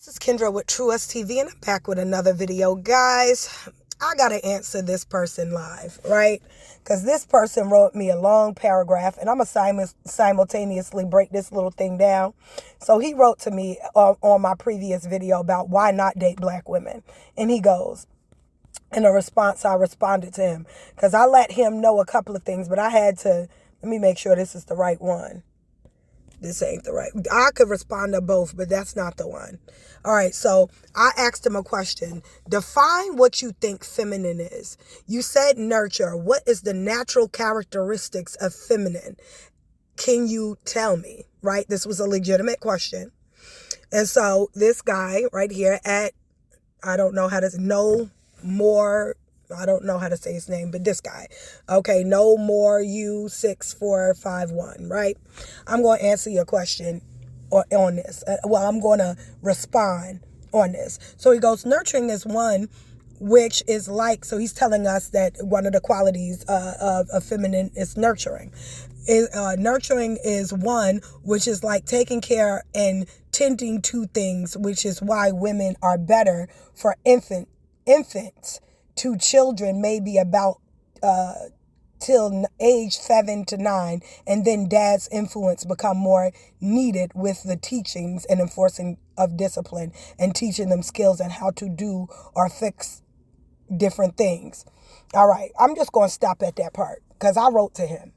This is Kendra with Truest TV, and I'm back with another video. Guys, I got to answer this person live, right? Because this person wrote me a long paragraph, and I'm going to simultaneously break this little thing down. So he wrote to me on my previous video about why not date black women. And he goes, in a response, I responded to him because I let him know a couple of things, but I had to, let me make sure this is the right one. This ain't the right. I could respond to both, but that's not the one. All right, so I asked him a question. Define what you think feminine is. You said nurture. What is the natural characteristics of feminine? Can you tell me? Right? This was a legitimate question. And so this guy right here at, I don't know how to, no more, I don't know how to say his name, but this guy. Okay, no more U6451, right? I'm going to answer your question on this. I'm going to respond on this. So he goes, nurturing is one which is like, so he's telling us that one of the qualities of feminine is nurturing. Nurturing is one which is like taking care and tending to things, which is why women are better for infants to children, maybe about till age 7 to 9, and then dad's influence become more needed with the teachings and enforcing of discipline and teaching them skills and how to do or fix different things. All right, I'm just going to stop at that part because I wrote to him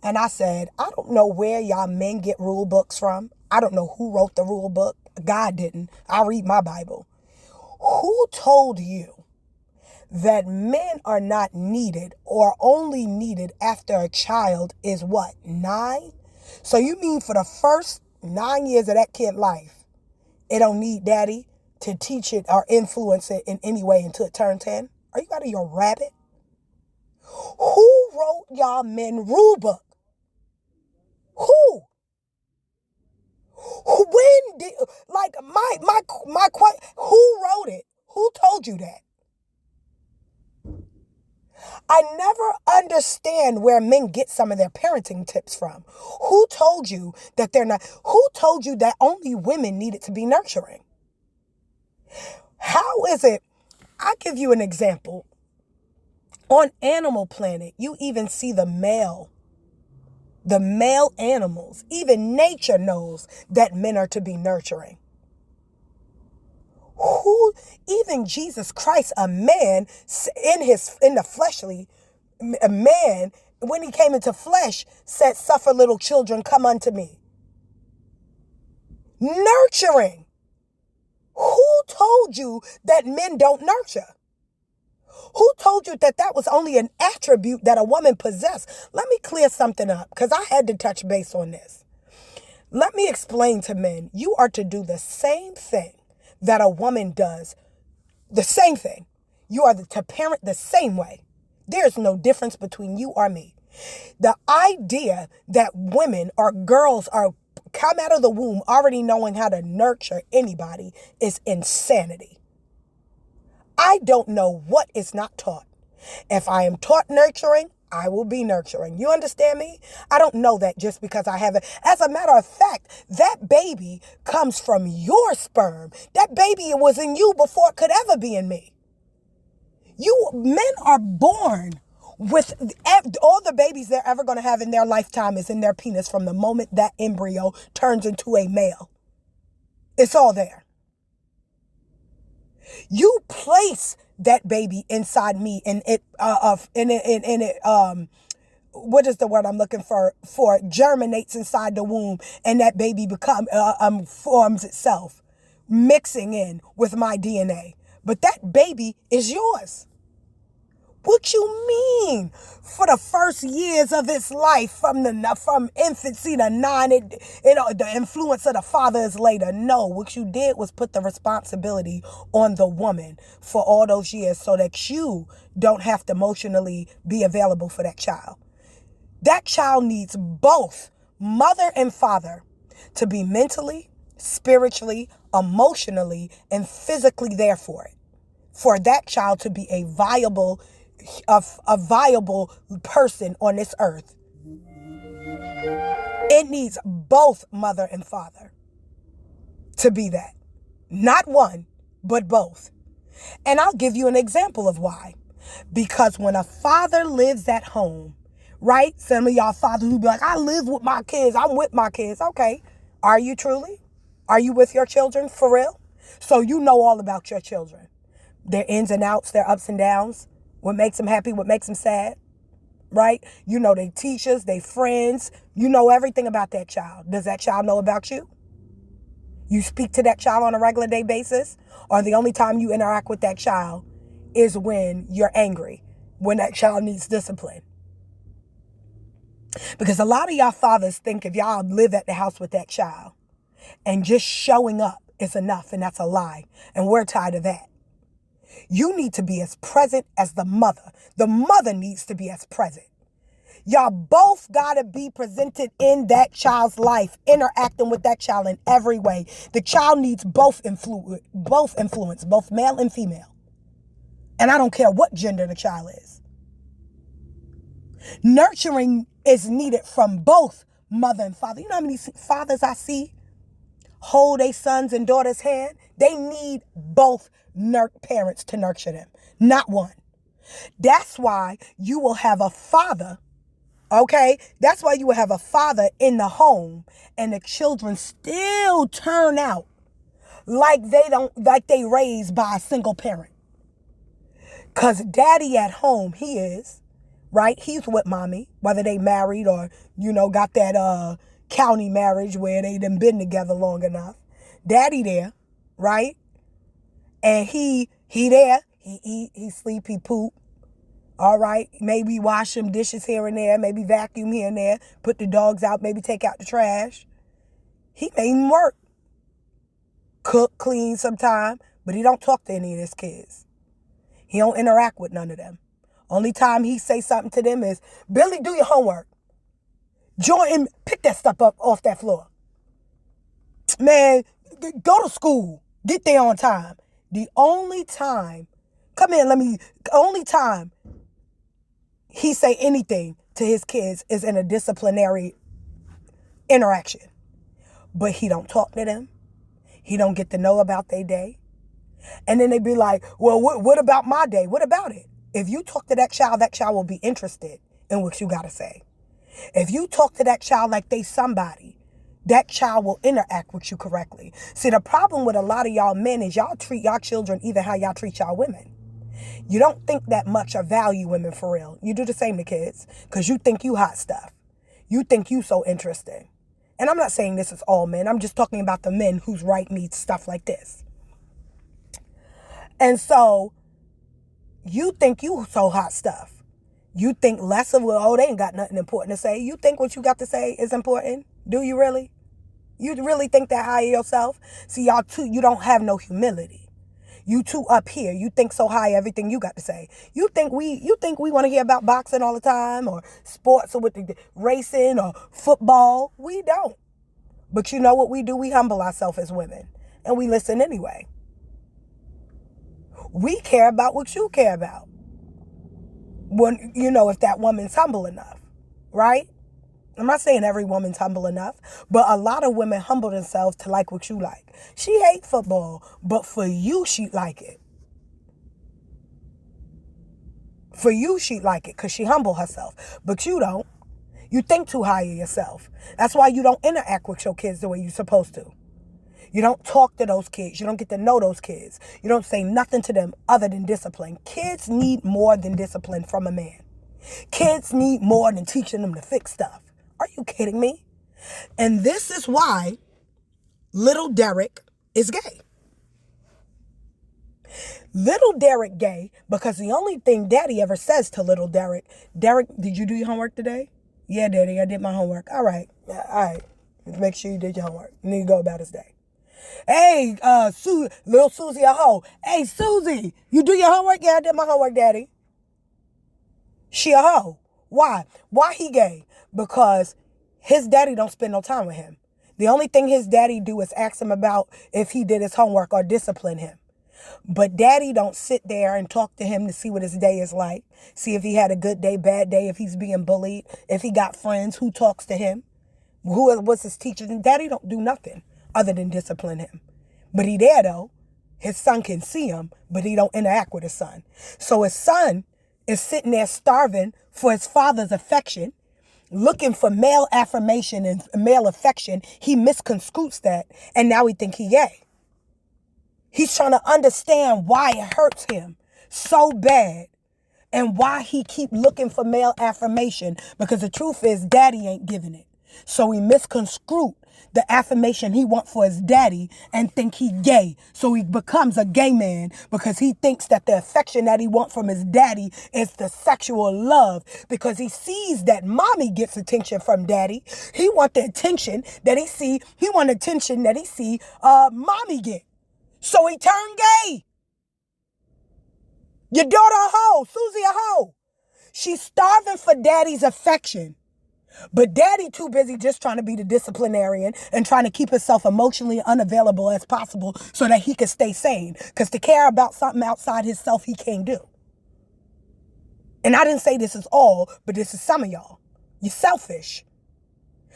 and I said, I don't know where y'all men get rule books from. I don't know who wrote the rule book. God didn't. I read my Bible. Who told you that men are not needed or only needed after a child is what, 9? So you mean for the first 9 years of that kid's life, it don't need daddy to teach it or influence it in any way until it turns 10? Are you out of your rabbit? Who wrote y'all men rule book? Who? When did, like, who wrote it? Who told you that? I never understand where men get some of their parenting tips from. Who told you that they're not? Who told you that only women needed to be nurturing? How is it? I'll give you an example. On Animal Planet, you even see the male animals. Even nature knows that men are to be nurturing. Who, even Jesus Christ, a man in the fleshly, a man, when he came into flesh, said, suffer little children, come unto me. Nurturing. Who told you that men don't nurture? Who told you that that was only an attribute that a woman possessed? Let me clear something up because I had to touch base on this. Let me explain to men, you are to do the same thing that a woman does, the same thing. You are to parent the same way. There's no difference between you or me. The idea that women or girls are come out of the womb already knowing how to nurture anybody is insanity. I don't know what is not taught. If I am taught nurturing, I will be nurturing. You understand me? I don't know that just because I haven't. As a matter of fact, that baby comes from your sperm. That baby was in you before it could ever be in me. Men are born with all the babies they're ever going to have in their lifetime is in their penis from the moment that embryo turns into a male. It's all there. You place that baby inside me and what is the word I'm looking for? Germinates inside the womb and that baby forms itself, mixing in with my DNA. But that baby is yours. What you mean? For the first years of its life, from infancy to 9, the influence of the father is later. No, what you did was put the responsibility on the woman for all those years so that you don't have to emotionally be available for that child. That child needs both mother and father to be mentally, spiritually, emotionally, and physically there for it. For that child to be a viable person on this earth. It needs both mother and father to be that. Not one, but both. And I'll give you an example of why. Because when a father lives at home, right? Some of y'all fathers who be like, I live with my kids. I'm with my kids. Okay. Are you truly? Are you with your children for real? So you know all about your children. Their ins and outs, their ups and downs. What makes them happy, what makes them sad. Right? You know they teachers, they friends. You know everything about that child. Does that child know about you? You speak to that child on a regular day basis? Or the only time you interact with that child is when you're angry, when that child needs discipline? Because a lot of y'all fathers think if y'all live at the house with that child and just showing up is enough, and that's a lie. And we're tired of that. You need to be as present as the mother. The mother needs to be as present. Y'all both got to be presented in that child's life, interacting with that child in every way. The child needs both influence, both male and female. And I don't care what gender the child is. Nurturing is needed from both mother and father. You know how many fathers I see hold their sons and daughters' hand? They need both parents to nurture them, not one. That's why you will have a father. Okay, that's why you will have a father in the home and the children still turn out like they raised by a single parent. Cause daddy at home, he is, right? He's with mommy, whether they married or, got that county marriage where they done been together long enough. Daddy there, right? And he there, he eat, he sleep, he poop. All right, maybe wash some dishes here and there, maybe vacuum here and there, put the dogs out, maybe take out the trash. He may even work, cook, clean sometime, but he don't talk to any of his kids. He don't interact with none of them. Only time he say something to them is, Billy, do your homework. Jordan, pick that stuff up off that floor. Man, go to school. Get there on time. The only time he say anything to his kids is in a disciplinary interaction. But he don't talk to them. He don't get to know about their day. And then they be like, well, what about my day? What about it? If you talk to that child will be interested in what you got to say. If you talk to that child like they somebody, that child will interact with you correctly. See, the problem with a lot of y'all men is y'all treat y'all children even how y'all treat y'all women. You don't think that much or value women for real. You do the same to kids because you think you hot stuff. You think you so interesting. And I'm not saying this is all men. I'm just talking about the men whose right needs stuff like this. And so you think you so hot stuff. You think less of, they ain't got nothing important to say. You think what you got to say is important? Do you really? You really think that high of yourself? See, y'all too, you don't have no humility. You two up here. You think so high everything you got to say. You think we want to hear about boxing all the time or sports or with the racing or football. We don't. But you know what we do? We humble ourselves as women and we listen anyway. We care about what you care about. When, if that woman's humble enough, right? I'm not saying every woman's humble enough, but a lot of women humble themselves to like what you like. She hates football, but for you, she'd like it. For you, she'd like it because she humble herself, but you don't. You think too high of yourself. That's why you don't interact with your kids the way you're supposed to. You don't talk to those kids. You don't get to know those kids. You don't say nothing to them other than discipline. Kids need more than discipline from a man. Kids need more than teaching them to fix stuff. Are you kidding me? And this is why little Derek is gay. Little Derek gay because the only thing daddy ever says to little Derek, did you do your homework today? Yeah, daddy, I did my homework. All right. Yeah, all right. Make sure you did your homework. You need to go about his day. Hey, little Susie a hoe. Hey, Susie, you do your homework? Yeah, I did my homework, daddy. She a hoe. Why? Why he gay? Because his daddy don't spend no time with him. The only thing his daddy do is ask him about if he did his homework or discipline him. But daddy don't sit there and talk to him to see what his day is like. See if he had a good day, bad day, if he's being bullied, if he got friends, who talks to him, who was his teacher. And daddy don't do nothing other than discipline him. but he there though. His son can see him, but he don't interact with his son. So his son is sitting there starving for his father's affection, looking for male affirmation and male affection. He misconstrues that, and now he think he gay. He's trying to understand why it hurts him so bad and why he keep looking for male affirmation, because the truth is daddy ain't giving it. So he misconstrued the affirmation he want for his daddy and think he gay. So he becomes a gay man because he thinks that the affection that he want from his daddy is the sexual love, because he sees that mommy gets attention from daddy. He want the attention that he see. He want attention that he see mommy get. So he turned gay. Your daughter a hoe, Susie a hoe. She's starving for daddy's affection. But daddy too busy just trying to be the disciplinarian and trying to keep himself emotionally unavailable as possible so that he can stay sane. Because to care about something outside himself, he can't do. And I didn't say this is all, but this is some of y'all. You're selfish.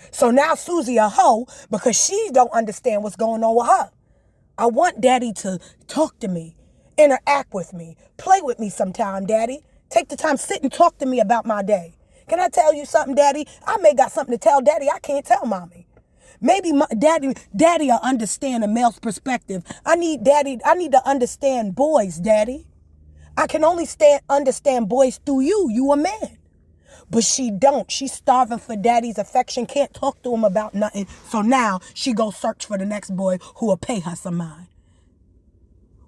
So now Susie a hoe because she don't understand what's going on with her. I want daddy to talk to me, interact with me, play with me sometime, daddy. Take the time, sit and talk to me about my day. Can I tell you something, daddy? I may got something to tell daddy I can't tell mommy. Maybe daddy will understand a male's perspective. I need to understand boys, daddy. I can only understand boys through you. You a man. But she don't. She's starving for daddy's affection, can't talk to him about nothing. So now she go search for the next boy who will pay her some mind.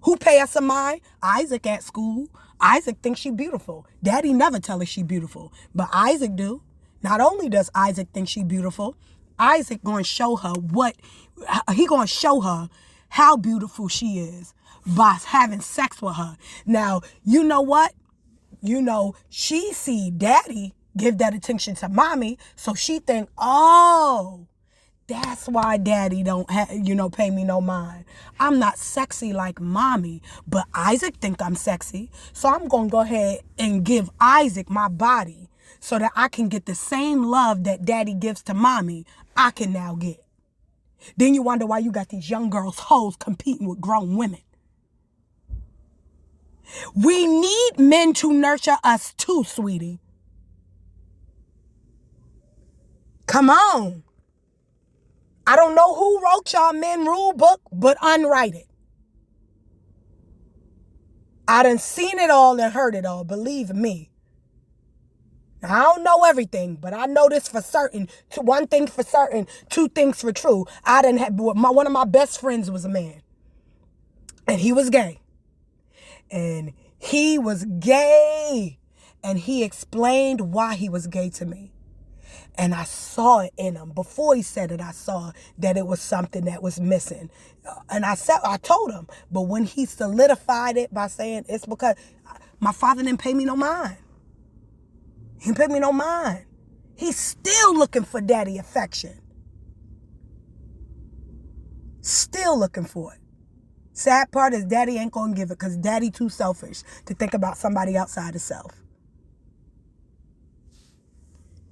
Who pay her some mind? Isaac at school. Isaac thinks she beautiful. Daddy never tell her she beautiful, but Isaac do. Not only does Isaac think she beautiful, Isaac going to show her how beautiful she is by having sex with her. Now, you know what? She see daddy give that attention to mommy, so she think, oh, that's why daddy don't pay me no mind. I'm not sexy like mommy, but Isaac think I'm sexy. So I'm going to go ahead and give Isaac my body so that I can get the same love that daddy gives to mommy, I can now get. Then you wonder why you got these young girls, hoes, competing with grown women. We need men to nurture us too, sweetie. Come on. I don't know who wrote y'all men rule book, but unwrite it. I done seen it all and heard it all, believe me. Now, I don't know everything, but I know this for certain. One thing for certain, two things for true. One of my best friends was a man, and he was gay. And he was gay, and he explained why he was gay to me. And I saw it in him. Before he said it, I saw that it was something that was missing. And I told him. But when he solidified it by saying it's because my father didn't pay me no mind. He didn't pay me no mind. He's still looking for daddy affection. Still looking for it. Sad part is daddy ain't going to give it because daddy too selfish to think about somebody outside himself.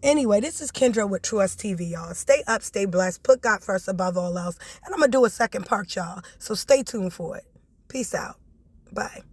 Anyway, this is Kendra with Trust TV, y'all. Stay up, stay blessed. Put God first above all else. And I'm going to do a second part, y'all. So stay tuned for it. Peace out. Bye.